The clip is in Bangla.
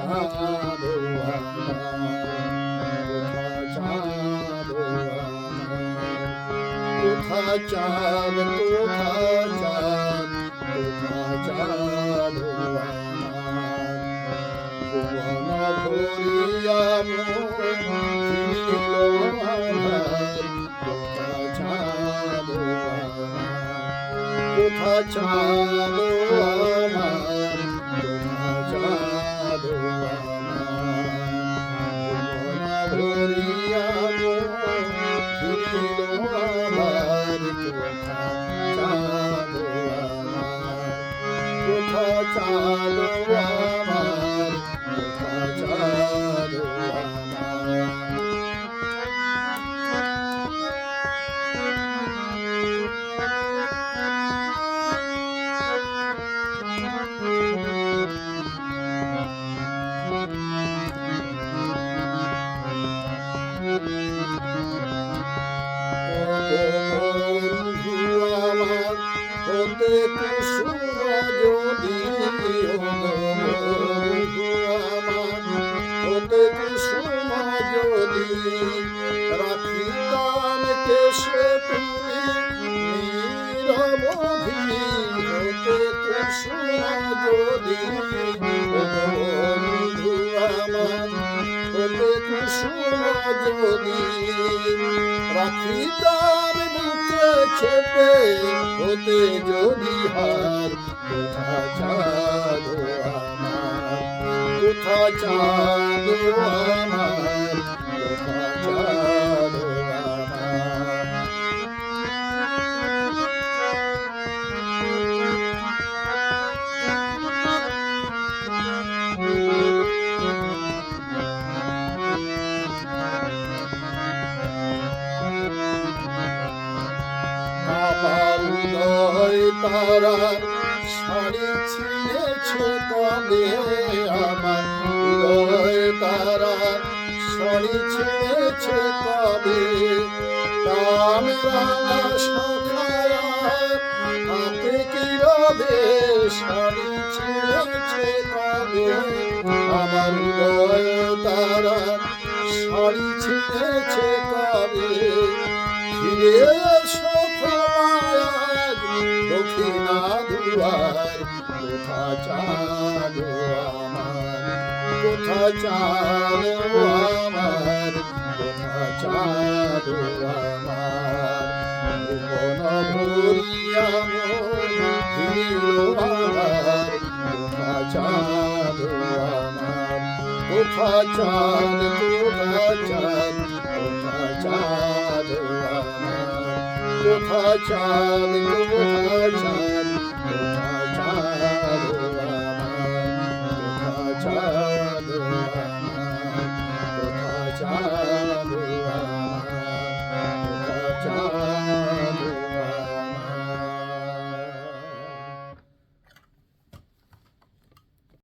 চাঁদ কোথা চাঁদ কোথা চাঁদ কোথা চাঁদ ভুবন ভরিয়া কোথা চাঁদ কোথা চাঁদ ভরিয়া কোথা চাঁদ আমার কোথা চাঁদ হতে কুসুম যদি হতে কুসুম যদি রাখিতাম কেশে তুমি নিরবধি হতে কুসুম যদি বন্ধু আমার হতে কুসুম যদি রাখিতাম বুকে চেপে হতে যদি হার কোথা চাঁদ আমার কোথা চাঁদ আমার কোথা চাঁদ আমার উদয় তারা শাড়ি ছিঁড়েছে কবে আমার উদয় তারা শাড়ি ছিঁড়েছে কবে রাম রাঙা শাখায় হাতে কি রবে শাড়ি ছিঁড়েছে কবে আমার উদয় তারা শাড়ি ছিঁড়েছে কবে ফিরে দক্ষিণা দুয়ার কোথা চাঁদ আমার কোথা চাঁদ আমার কোথা চাঁদ আমার ভুবন ভরিয়া আমার কোথা চাঁদ আমার কোথা চাঁদ কোথা চাঁদ কোথা চাঁদ আমার কোথা চাঁদ কোথা চাঁদ